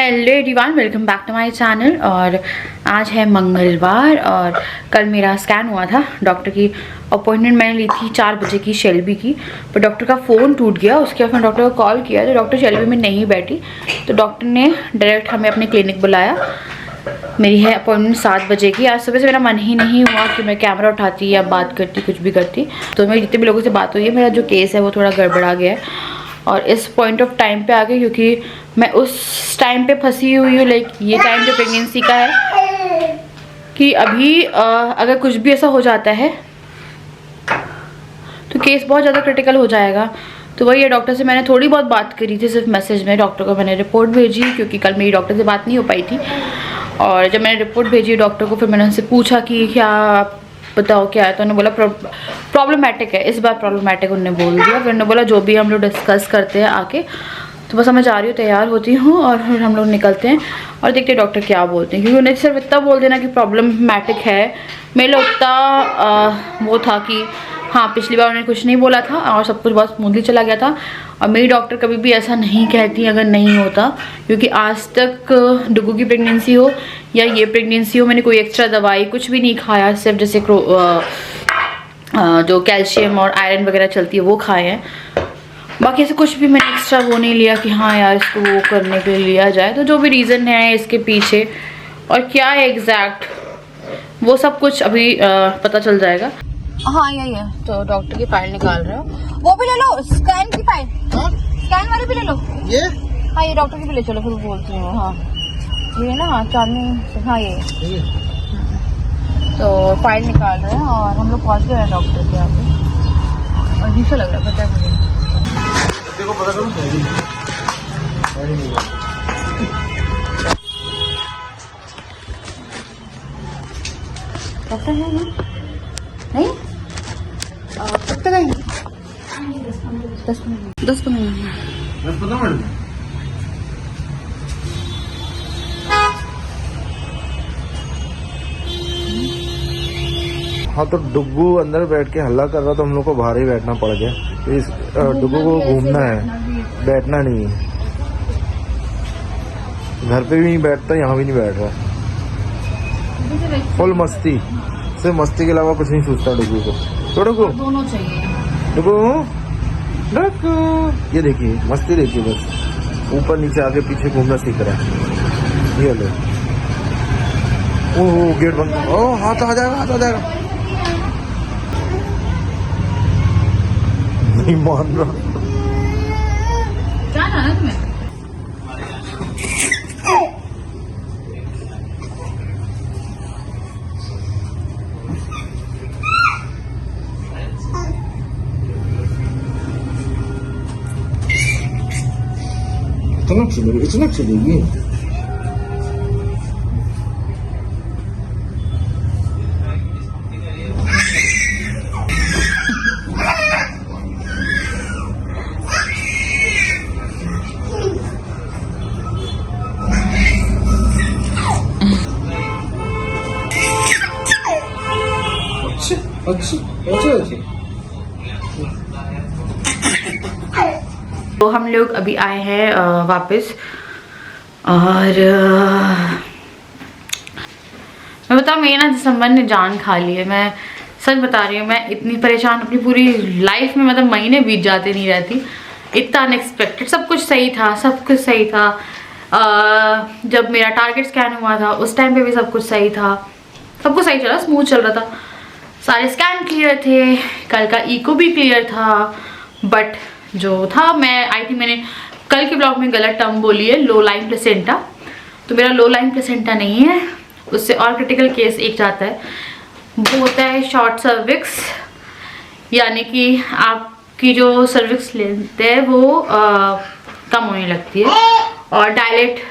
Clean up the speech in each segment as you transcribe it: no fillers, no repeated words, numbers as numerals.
Hello everyone, welcome back to my channel. और आज है मंगलवार और कल मेरा स्कैन हुआ था। डॉक्टर की अपॉइंटमेंट मैंने ली थी 4 बजे की शेल्बी की, पर डॉक्टर का फ़ोन टूट गया। उसके बाद मैंने डॉक्टर को कॉल किया तो डॉक्टर शेल्बी में नहीं बैठी, तो डॉक्टर ने डायरेक्ट हमें अपने क्लिनिक बुलाया। मेरी है अपॉइंटमेंट 7 बजे की। आज सुबह से मेरा मन ही नहीं हुआ कि मैं कैमरा उठाती या बात करती, कुछ भी करती। तो मेरी जितने भी लोगों से बात हुई है, मेरा जो केस है वो थोड़ा गड़बड़ा गया है और इस पॉइंट ऑफ टाइम पे आ गए, क्योंकि मैं उस टाइम पे फंसी हुई हूँ। लाइक ये टाइम जो प्रेगनेंसी का है कि अभी अगर कुछ भी ऐसा हो जाता है तो केस बहुत ज़्यादा क्रिटिकल हो जाएगा। तो वही है, डॉक्टर से मैंने थोड़ी बहुत बात करी थी सिर्फ मैसेज में। डॉक्टर को मैंने रिपोर्ट भेजी क्योंकि कल मेरी डॉक्टर से बात नहीं हो पाई थी। और जब मैंने रिपोर्ट भेजी डॉक्टर को, फिर मैंने उनसे पूछा कि क्या बताओ क्या है, तो उन्होंने बोला प्रॉब्लमेटिक है। इस बार प्रॉब्लमेटिक उन्होंने बोल दिया। फिर उन्होंने बोला जो भी हम लोग डिस्कस करते हैं आके। तो बस मैं जा रही हूँ, तैयार होती हूँ और फिर हम लोग निकलते हैं और देखते हैं डॉक्टर क्या बोलते हैं। क्योंकि उन्हें सिर्फ इतना बोल देना कि प्रॉब्लमेटिक है, मेरे लिए उतना वो था कि हाँ, पिछली बार उन्होंने कुछ नहीं बोला था और सब कुछ बहुत स्मूथली चला गया था। और मेरी डॉक्टर कभी भी ऐसा नहीं कहती अगर नहीं होता, क्योंकि आज तक डुगू की प्रेगनेंसी हो या ये प्रेगनेंसी हो, मैंने कोई एक्स्ट्रा दवाई कुछ भी नहीं खाया। सिर्फ जैसे जो कैल्शियम और आयरन वगैरह चलती है वो खाए हैं। बाकी ऐसे कुछ भी मैंने एक्स्ट्रा वो नहीं लिया कि हाँ यार इसको वो करने के लिए लिया जाए। तो जो भी रीज़न है इसके पीछे और क्या है एग्जैक्ट, वो सब कुछ अभी पता चल जाएगा। हाँ यही है। तो डॉक्टर की फाइल निकाल रहे हो, वो भी ले लो, स्कैन की फाइल। स्कैन वाली भी ले लो ये। हाँ ये डॉक्टर की भी ले चलो, फिर बोलती हूँ। हाँ ये ना, हाँ चांदनी, हाँ ये। तो फाइल निकाल रहे हैं और हम लोग पहुँच गए हैं डॉक्टर के यहाँ पे। और अजीब सा लग रहा है, पता है मुझे। देखो पता करो डॉक्टर है नहीं? नहीं कब तक आएंगे? 10-15 मिनट। हाँ तो डुग्गू अंदर बैठ के हल्ला कर रहा, तो हम लोग को बाहर ही बैठना पड़ गया। तो इस डुग्गू को घूमना है, बैठना नहीं है। घर पे भी नहीं बैठता, यहाँ भी नहीं बैठ रहा। फुल मस्ती, सिर्फ मस्ती के अलावा कुछ नहीं सोचता डुग्गू को। तो डुग्गू दोनों चाहिए। डुग्गू डुग्गू, ये देखिए मस्ती देखिए, बस ऊपर नीचे आगे पीछे घूमना सीख रहा है। ये लो, ओह गेट बंद, ओह हाथ आ जाएगा, हाथ आ जाएगा। नहीं मान रहा। क्या जाना तुम्हें? इतना चलेगी। अच्छा। तो हम लोग अभी आए हैं वापस। और मैं बताऊँ, मेरी ना दिसंबर ने जान खा ली है। मैं सच बता रही हूँ, मैं इतनी परेशान अपनी पूरी लाइफ में, मतलब महीने बीत जाते नहीं रहती। इतना अनएक्सपेक्टेड, सब कुछ सही था, सब कुछ सही था। जब मेरा टारगेट स्कैन हुआ था उस टाइम पे भी सब कुछ सही था, सब कुछ सही चला, स्मूथ चल रहा था, सारे स्कैन क्लियर थे, कल का इको भी क्लियर था। बट जो था, मैं आई थी, मैंने कल के ब्लॉग में गलत टर्म बोली है, लो लाइन प्लेसेंटा। तो मेरा लो लाइन प्लेसेंटा नहीं है, उससे और क्रिटिकल केस एक जाता है, वो होता है शॉर्ट सर्विक्स। यानी कि आपकी जो सर्विक्स लेंथ है वो कम होने लगती है। और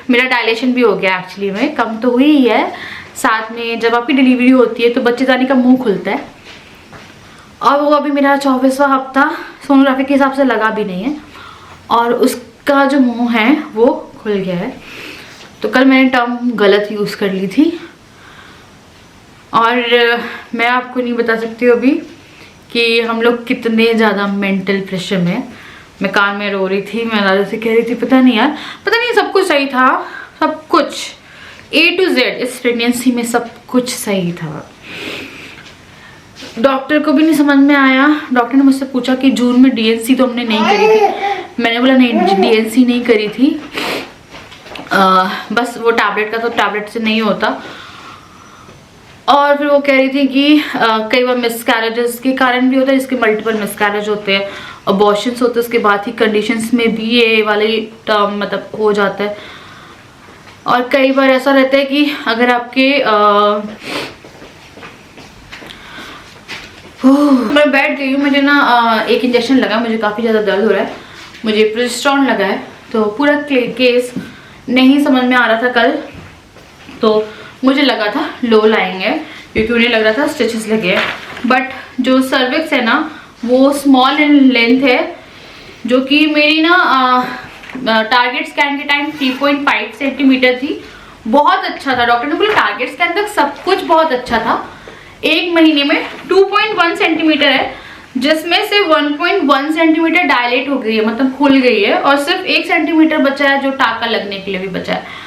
मेरा डायलेशन भी हो गया एक्चुअली में, कम तो हुई ही है। साथ में जब आपकी डिलीवरी होती है तो बच्चेदानी का मुंह खुलता है, और वो अभी मेरा 24वां हफ्ता सोनोग्राफी के हिसाब से लगा भी नहीं है, और उसका जो मुंह है वो खुल गया है। तो कल मैंने टर्म गलत यूज़ कर ली थी और मैं आपको नहीं बता सकती अभी कि हम लोग कितने ज़्यादा मेंटल प्रेशर में। मैं कार में रो रही थी, मैं दादा से कह रही थी पता नहीं यार, पता नहीं सब कुछ सही था सब कुछ A to Z इस प्रेगनेंसी में सब कुछ सही था। डॉक्टर को भी नहीं समझ में आया। डॉक्टर ने मुझसे पूछा कि जून में DNC तो हमने नहीं करी थी। मैंने बोला नहीं, DNC नहीं करी थी, बस वो टैबलेट का, तो टैबलेट से नहीं होता। और फिर वो कह रही थी कि कई बार मिसकैरेजेस के कारण भी होता है, जिसके मल्टीपल मिसकैरेज होते हैं, अबॉर्शंस होते हैं, उसके बाद ही कंडीशंस में भी ये वाली टर्म मतलब हो जाता है। और कई बार ऐसा रहता है कि अगर आपके मैं बैठ गई हूँ, मुझे ना एक इंजेक्शन लगा, मुझे काफ़ी ज़्यादा दर्द हो रहा है, मुझे प्रोजेस्टेरॉन लगा है, तो पूरा केस नहीं समझ में आ रहा था कल। तो मुझे लगा था लो लाएंगे क्योंकि उन्हें लग रहा था स्टिचेस लगे हैं, बट जो सर्विक्स है ना वो स्मॉल इन लेंथ है, जो कि मेरी ना टारगेट स्कैन के टाइम 3.5 सेंटीमीटर थी। बहुत अच्छा था, डॉक्टर ने बोला टारगेट स्कैन तक सब कुछ बहुत अच्छा था। एक महीने में 2.1 सेंटीमीटर है, जिसमें से 1.1 सेंटीमीटर डायलेट हो गई है, मतलब खुल गई है, और सिर्फ 1 सेंटीमीटर बचा है जो टाका लगने के लिए भी बचा है।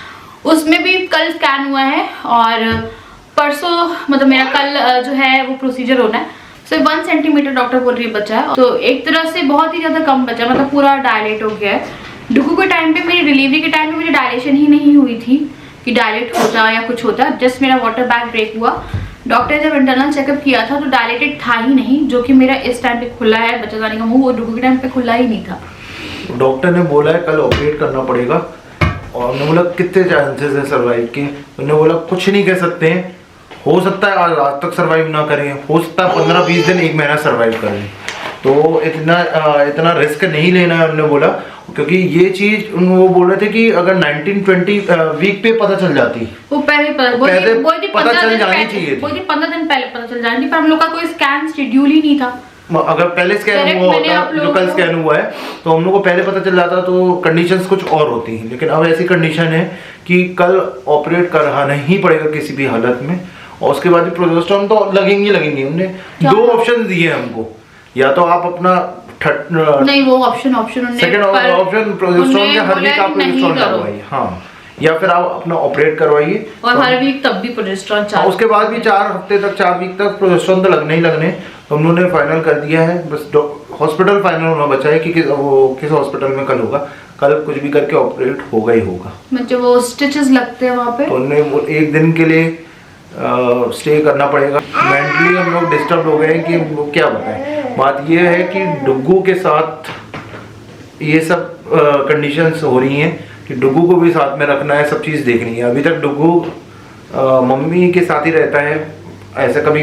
उसमें भी कल स्कैन हुआ है और परसों मतलब मेरा कल जो है वो प्रोसीजर होना है। सिर्फ 1 सेंटीमीटर डॉक्टर बोल रही है बचा है, तो एक तरह से बहुत ही ज़्यादा कम बचा, मतलब पूरा डायलेट हो गया है। डुगू के टाइम पे, मेरी डिलीवरी के टाइम पे मुझे डायलेशन ही नहीं हुई थी कि डायलेट होता या कुछ होता, जस्ट मेरा वाटर बैग ब्रेक हुआ। डॉक्टर ने जब इंटरनल चेकअप किया था तो डायलेटेड था ही नहीं, जो कि मेरा इस टाइम पे खुला है बच्चा जाने का मुंह, वो डुगू के टाइम पे खुला ही नहीं था। डॉक्टर ने बोला है कल ऑपरेट करना पड़ेगा, और हमने बोला कितने चांसेस है सर्वाइव के, उन्होंने बोला कुछ नहीं कह सकते हैं, हो सकता है आज तक सर्वाइव ना करें, हो सकता है 15-20 दिन 1 महीना सर्वाइव करें, तो इतना रिस्क नहीं लेना है हमने बोला, क्योंकि ये चीज वो बोल रहे थे कि अगर 19-20 वीक पे पता चल जाती, वो पहले पता चल जानी चाहिए थी, 15 दिन पहले पता चल जानी थी, पर हम लोग का कोई स्कैन शेड्यूल ही नहीं था। अगर पहले स्कैन हुआ होता, जो कल स्कैन हुआ है, तो हम लोग को पहले पता चल जाता तो कंडीशंस कुछ और होती हैं, लेकिन अब ऐसी कंडीशन है कि कल ऑपरेट कराना ही पड़ेगा किसी भी हालत में, और उसके बाद प्रोजेस्टेरॉन तो लगेंगे। उन्होंने 2 ऑप्शन दिए हमको, या तो आप अपना नहीं वो ऑप्शन सेकंड ऑप्शन प्रोजेस्टेरॉन के हर वीक आप प्रोजेस्टेरॉन लगवाइए, हाँ, या फिर आप अपना ऑपरेट करवाइए, और हर वीक तब भी प्रोजेस्टेरॉन चाहिए। उसके बाद भी 4 हफ्ते तक 4 वीक तक प्रोजेस्टेरॉन तो लगने ही लगने। तो हम लोगों ने फाइनल कर दिया है, बस हॉस्पिटल फाइनल होना बचा है कि किस हॉस्पिटल में कल होगा। कल कुछ भी करके ऑपरेट होगा ही होगा। मुझे वो स्टिचेस लगते हैं वहाँ पे, तो उन्हें 1 दिन के लिए स्टे करना पड़ेगा। मेंटली हम लोग डिस्टर्ब हो गए कि वो क्या बताएं। बात ये है कि डुग्गू के साथ ये सब कंडीशंस हो रही हैं कि डुग्गू को भी साथ में रखना है, सब चीज़ देखनी है। अभी तक डुग्गू मम्मी के साथ ही रहता है। ऐसा कभी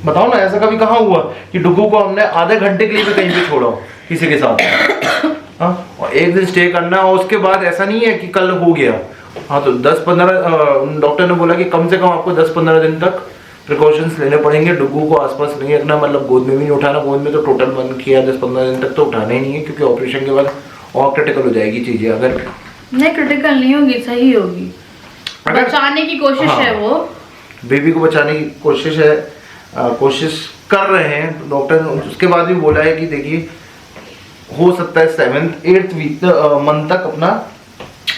बताओ ना, ऐसा कभी कहाँ हुआ कि डुग्गू को हमने आधे घंटे के लिए भी कहीं पे छोड़ा हो किसी के साथ? हाँ, और 1 दिन स्टे करना, और उसके बाद ऐसा नहीं है कि कल हो गया। हाँ, तो 10-15 डॉक्टर ने बोला कि कम से कम आपको 10-15 दिन तक प्रिकॉशंस लेने पड़ेंगे। डुग्गू को आसपास नहीं रखना, मतलब गोद में भी नहीं उठाना। गोद में तो टोटल बंद किया, 10-15 दिन तक तो उठाना ही नहीं है, क्योंकि ऑपरेशन के बाद और क्रिटिकल हो जाएगी चीज़ें। अगर नहीं क्रिटिकल नहीं होगी, सही होगी, बचाने की कोशिश है, वो बेबी को बचाने की कोशिश है, कोशिश कर रहे हैं डॉक्टर ने। उसके बाद भी बोला है कि देखिए हो सकता है 7th-8th मंथ तक अपना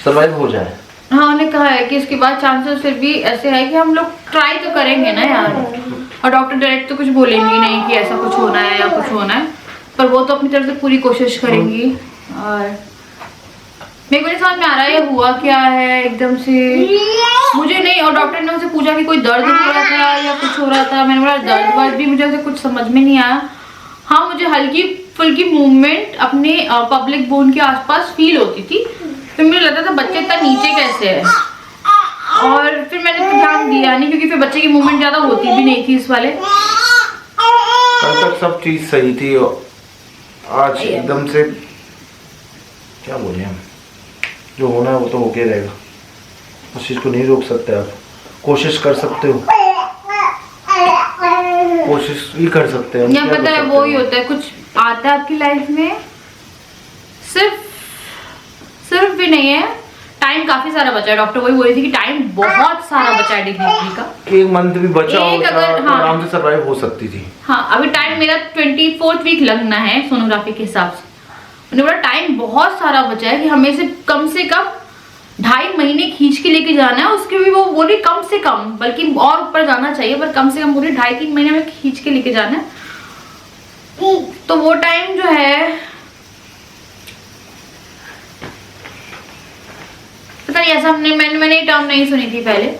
सर्वाइव हो जाए। हाँ, उन्होंने कहा है कि इसके बाद चांसेस फिर भी ऐसे है कि हम लोग ट्राई तो करेंगे ना यार, और डॉक्टर डायरेक्ट तो कुछ बोलेंगी नहीं कि ऐसा कुछ होना है या कुछ होना है, पर वो तो अपनी तरफ से पूरी कोशिश करेंगी। और मेरे को नहीं समझ में आ रहा है ये हुआ क्या है एकदम से, मुझे नहीं। और डॉक्टर ने मुझसे पूछा कि कोई दर्द हो रहा था या कुछ हो रहा था, मैंने बोला दर्द वर्द भी मुझे कुछ समझ में नहीं आया। हाँ, मुझे हल्की फुल्की मूवमेंट अपने पब्लिक बोन के आसपास फील होती थी, फिर मुझे लगता था बच्चे इतना नीचे कैसे है, और फिर मैंने ध्यान दिया नहीं, क्योंकि फिर बच्चे की मूवमेंट ज़्यादा होती भी नहीं थी इस वाले। कल तक सब चीज़ सही थी, आज एकदम से क्या बोले हम, जो होना है वो तो होके रहेगा। उस चीज़ को नहीं रोक सकते आप, कोशिश कर सकते हो, कोशिश भी कर सकते हैं। क्या पता है वो ही होता है, कुछ आता है आपकी लाइफ में, सिर्फ भी नहीं है, टाइम काफी सारा बचा है। डॉक्टर वही बोल रही थी कि टाइम बहुत सारा बचा है डिलीवरी का, 1 मंथ भी बचा होता तो आराम से सर्वाइव हो सकती थी। हाँ, अभी टाइम मेरा 24th वीक लगना है सोनोग्राफी के हिसाब से। उन्होंने बोला टाइम बहुत सारा बचा है कि हमें से कम 2.5 महीने खींच के लेके जाना है, उसके भी वो बोली कम से कम, बल्कि और ऊपर जाना चाहिए, पर कम से कम बोली 2.5-3 महीने में खींच के लेके जाना है। तो वो टाइम जो है पता नहीं, ऐसा मैंने ये टर्म नहीं सुनी थी पहले।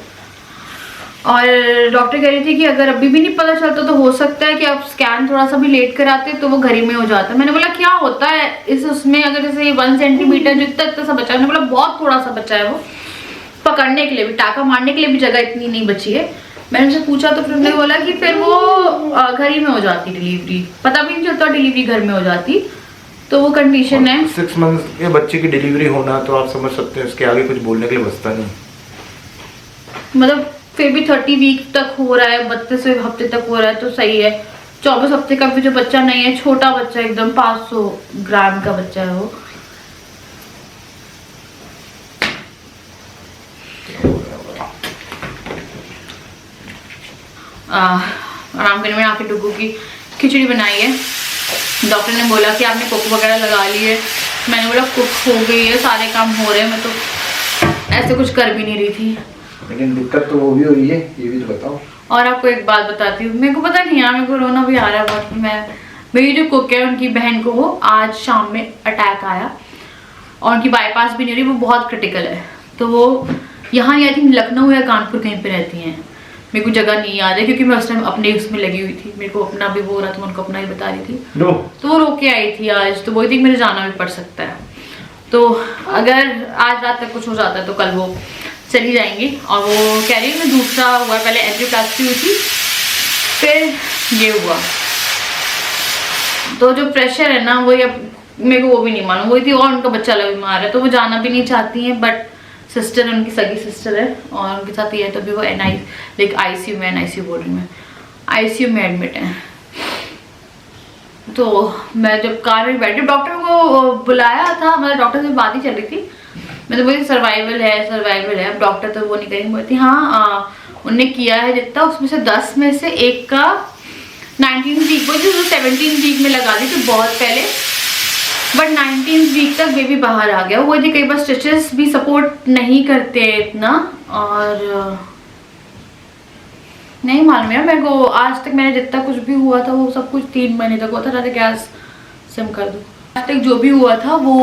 और डॉक्टर कह रही थी कि अगर अभी भी नहीं पता चलता तो हो सकता है कि आप स्कैन थोड़ा सा भी लेट कराते तो वो घर ही में हो जाता है। मैंने बोला क्या होता है इस उसमें, अगर जैसे 1 सेंटीमीटर जो इतना सा बचा है, मैंने बोला बहुत थोड़ा सा बचा है, वो पकड़ने के लिए भी, टाका मारने के लिए भी जगह इतनी नहीं बची है। मैंने उनसे पूछा तो फिर उन्होंने बोला कि फिर वो घर ही में हो जाती डिलीवरी, पता भी नहीं चलता डिलीवरी घर में हो जाती, तो वो कंडीशन है। 6 मंथ के बच्चे की डिलीवरी होना तो आप समझ सकते हैं, उसके आगे कुछ बोलने के लिए बचता नहीं। मतलब फिर भी 30 वीक तक हो रहा है, 32 हफ्ते तक हो रहा है तो सही है। 24 हफ्ते का भी जो बच्चा नहीं है, छोटा बच्चा एकदम 500 ग्राम का बच्चा है वो। आराम करने में आके डुगू की खिचड़ी बनाई है। डॉक्टर ने बोला कि आपने कुक वगैरह लगा ली है। मैंने बोला कुक हो गई है, सारे काम हो रहे हैं, मैं तो ऐसे कुछ कर भी नहीं रही थी। लेकिन दिक्कत तो वो भी हो रही है, ये भी तो बताओ। और आपको एक बात बताती हूँ, मेरे को पता नहीं यार, मेरे को रोना भी आ रहा है बहुत। मेरी जो कुक है उनकी बहन को आज शाम में अटैक आया और उनकी बाईपास भी नहीं हो रही, वो बहुत क्रिटिकल है। तो वो यहाँ नहीं, आई थिंक लखनऊ या कानपुर कहीं पे रहती हैं, मेरे को जगह नहीं याद है क्योंकि मैं उस टाइम अपने उसमें लगी हुई थी, मेरे को अपना भी वो हो रहा था, मैं उनको अपना ही बता रही थी। तो वो रोक के आई थी आज, तो वही थी मेरे जाना भी पड़ सकता है। तो अगर आज रात तक कुछ हो जाता है तो कल वो चली जाएंगी। और वो कह रही है मैं दूसरा हुआ, पहले एंजियोप्लास्टी हुई थी, फिर ये हुआ। तो जो प्रेशर है ना, वही अब मेरे को वो भी नहीं मालूम, वही थी। और उनका बच्चा अलग बीमार है तो वो जाना भी नहीं चाहती हैं, बट सिस्टर, उनकी सगी सिस्टर है और उनके साथ ये है, तो भी वो आईसीयू में, एनआईसीयू बोल रही मैं, आईसीयू में एडमिट है। तो मैं जब कार में बैठी, डॉक्टर को बुलाया था, मतलब डॉक्टर से बात ही चल रही थी, मैं तो बोली सर्वाइवल है। अब डॉक्टर तो वो नहीं करेंगे, बोलती हाँ उनने किया है जितना, उसमें से 10 में से एक का 19 वीक, बोलती 17 वीक में लगा दी थी बहुत पहले, बट 19 वीक तक बेबी बाहर आ गया। वो थी कई बार स्टिचेस भी सपोर्ट नहीं करते इतना, और नहीं मालूम यार मेरे को। आज तक मैंने जितना कुछ भी हुआ था वो सब कुछ 3 महीने तक हुआ था। रात गैस सिम कर दूँ। आज तक जो भी हुआ था वो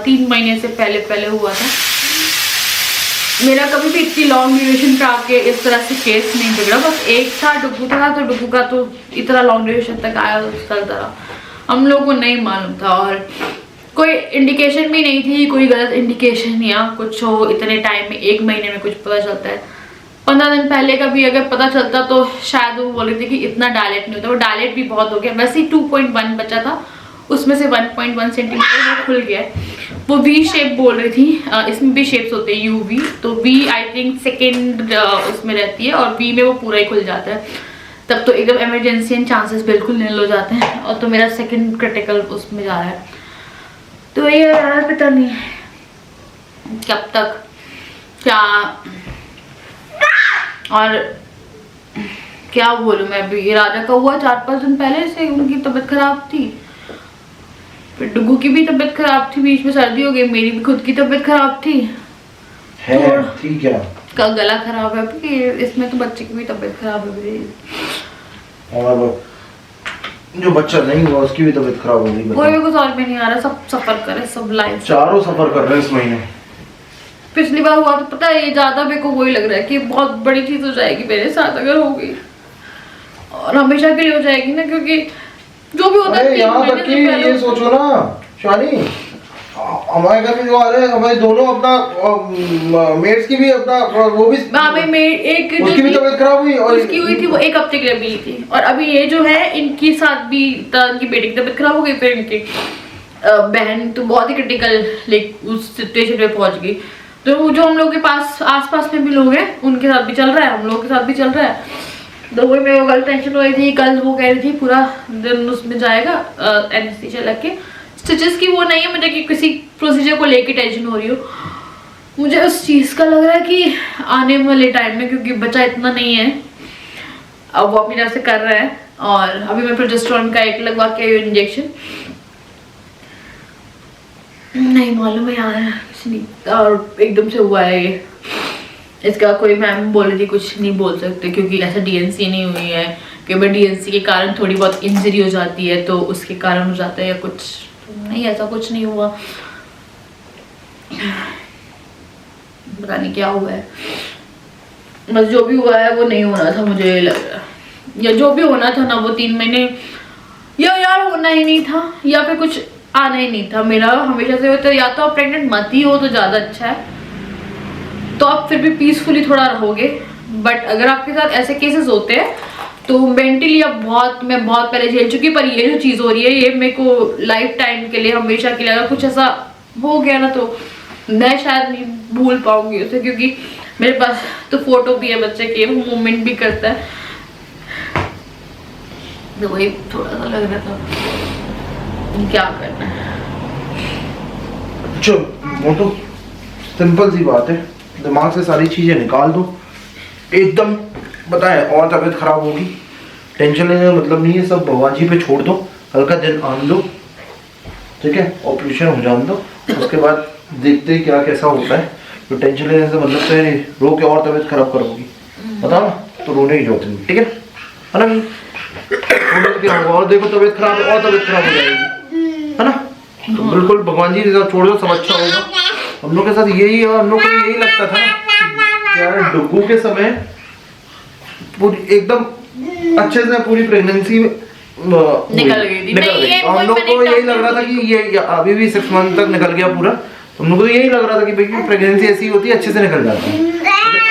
3 महीने से पहले हुआ था। मेरा कभी भी इतनी लॉन्ग ड्यूरेशन का आके इस तरह से केस नहीं बिगड़ा। बस एक था डुगू था, तो डुगू का तो इतना लॉन्ग ड्यूरेशन तक आया उस तरह हम लोग को नहीं मालूम था, और कोई इंडिकेशन भी नहीं थी, कोई गलत इंडिकेशन या कुछ हो इतने टाइम में, 1 महीने में कुछ पता चलता है। 15 दिन पहले का भी अगर पता चलता तो शायद वो बोल रही थी कि इतना डायलेट नहीं होता, वो डायलेट भी बहुत हो गया। वैसे ही 2.1 बचा था, उसमें से 1.1 सेंटीमीटर वो खुल गया। वो वी शेप बोल रही थी, इसमें भी शेप्स होते हैं यूवी, तो वी आई थिंक सेकेंड उसमें रहती है और वी में वो पूरा ही खुल जाता है, तब तो एकदम इमरजेंसी एंड चांसेस बिल्कुल नील हो जाते हैं। और तो मेरा सेकेंड क्रिटिकल उसमें जा रहा है, तो ये पता नहीं कब तक क्या, और क्या बोलूँ मैं। अभी राजा का हुआ 4-5 दिन पहले से, उनकी तबीयत खराब थी, फिर डुगू की भी तबीयत खराब थी, बीच में सर्दी हो गई, मेरी भी खुद की तबीयत खराब थी है, ठीक है, का गला खराब है अभी, इसमें तो बच्चे की भी तबीयत खराब है मेरी, और जो बच्चा नहीं हुआ उसकी भी तबीयत खराब हो गई। कोई कुछ और में नहीं आ रहा, सब सफर करे, सब लाइफ चारों सफर कर रहे हैं इस महीने। पिछली बार हुआ तो पता है, ये ज्यादा मेरे को वही लग रहा है कि बहुत बड़ी चीज हो जाएगी मेरे साथ अगर हो गई, और हमेशा के लिए हो जाएगी ना, क्योंकि जो भी होता है यहाँ तक कि ये सोचो ना शानी, हमारे घर में जो आ रहे हैं, हमारे दोनों अपना मेट्स की भी अपना वो भी एक उसकी भी तबीयत खराब हुई, और उसकी हुई थी, वो 1 हफ्ते के लिए मिली थी, और अभी ये जो है इनके साथ भी इनकी बेटी की तबीयत खराब हो गई, फिर इनकी बहन तो बहुत ही क्रिटिकल उस सिचुएशन में पहुंच गई। तो जो हम लोग के पास आसपास में भी लोग हैं उनके साथ भी चल रहा है, हम लोग के साथ भी चल रहा है। तो वही मेरे को कल टेंशन हो रही थी, कल वो कह रही थी पूरा दिन उसमें जाएगा एनेस्थीसिया लग के, स्टिचेस की वो नहीं है मुझे कि किसी प्रोसीजर को लेके टेंशन हो रही हो, मुझे उस चीज़ का लग रहा है कि आने वाले टाइम में, क्योंकि बच्चा इतना नहीं है, अब वो अपनी तरफ से कर रहा है, और अभी मैं प्रोजेस्टेरोन का 1 लगवा के इंजेक्शन, नहीं मालूम है यार, कुछ नहीं, और एकदम से हुआ है ये। इसका कोई मैम बोल रही थी कुछ नहीं बोल सकते क्योंकि ऐसा डीएनसी नहीं हुई है कि भाई डीएनसी के कारण थोड़ी बहुत इंजरी हो जाती है तो उसके कारण हो जाता है या कुछ नहीं, ऐसा कुछ नहीं हुआ। पता नहीं क्या हुआ है, बस जो भी हुआ है वो नहीं होना था, मुझे लग रहा है, या जो भी होना था ना वो 3 महीने या यार होना ही नहीं था या फिर कुछ आना ही नहीं था। मेरा हमेशा से होता है या तो आप प्रेग्नेंट मत ही हो तो ज़्यादा अच्छा है, तो आप फिर भी पीसफुली थोड़ा रहोगे। बट अगर आपके साथ ऐसे केसेस होते हैं तो मेंटली अब मैं बहुत पहले झेल चुकी, पर ये जो चीज़ हो रही है ये मेरे को लाइफ टाइम के लिए, हमेशा के लिए अगर कुछ ऐसा हो गया ना तो मैं शायद नहीं भूल पाऊंगी उसे, क्योंकि मेरे पास तो फोटो भी है बच्चे के, वो मूवमेंट भी करता है, तो वही थोड़ा सा लग रहा था क्या करना है। चलो वो तो सिंपल सी बात है, दिमाग से सारी चीजें निकाल दो एकदम। बताएं और तबीयत खराब होगी, टेंशन लेने का मतलब नहीं है, सब भगवान जी पे छोड़ दो, हल्का दिन आन दो, ठीक है, ऑपरेशन हो जाने दो, उसके बाद देखते हैं क्या कैसा होता है। तो टेंशन लेने से मतलब तो नहीं, रो के और तबीयत खराब करोगी, बताओ ना, तो रोने की जरूरत नहीं, ठीक है ना, क्या होगा, और देखो तबीयत खराब और तबीयत खराब हो जाएगी, है ना, तो बिल्कुल भगवान जी के साथ छोड़ दो, सब अच्छा होगा। हम लोग के साथ यही है, हम लोग को यही लगता था यार डुग्गू के समय पूरी एकदम अच्छे से पूरी प्रेगनेंसी निकल गई थी, हम लोग को यही लग रहा था कि ये अभी भी 6 मंथ तक निकल गया पूरा, हम लोग को यही लग रहा था कि भाई प्रेगनेंसी ऐसी होती है, अच्छे से निकल जाता है।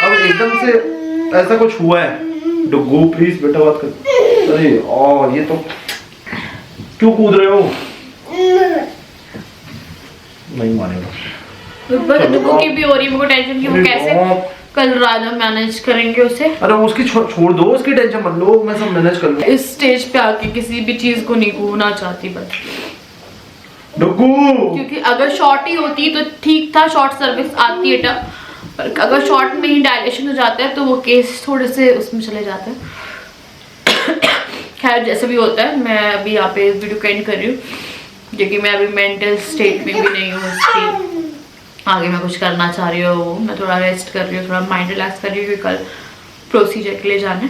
अब एकदम से ऐसा कुछ हुआ है। डुग्गू प्लीज बेटा बात कर, अरे और ये तो क्यों कूद रहे हो, नहीं मानेगा, डुग्गू की भी हो रही है, मुझे टेंशन की, वो कैसे कल राजा मैनेज करेंगे उसे। अरे उसकी छोड़ दो, उसकी टेंशन मत लो, मैं सब मैनेज कर लूंगा। इस स्टेज पे आके किसी भी चीज को नहीं होना चाहती बस, डुग्गू, क्योंकि अगर शॉर्ट ही होती तो ठीक था, शॉर्ट सर्विस आती है टप, पर अगर शॉर्ट में ही डायलेशन हो जाता है तो वो केस थोड़े से उसमें चले जाते हैं। खैर जैसे भी होता है, मैं अभी यहाँ पे वीडियो को एंड कर रही हूँ क्योंकि मैं अभी मेंटल स्टेट में भी नहीं हूँ इसकी, आगे मैं कुछ करना चाह रही हूँ, मैं थोड़ा रेस्ट कर रही हूँ, थोड़ा माइंड रिलैक्स कर रही हूँ क्योंकि कल प्रोसीजर के लिए जाना है।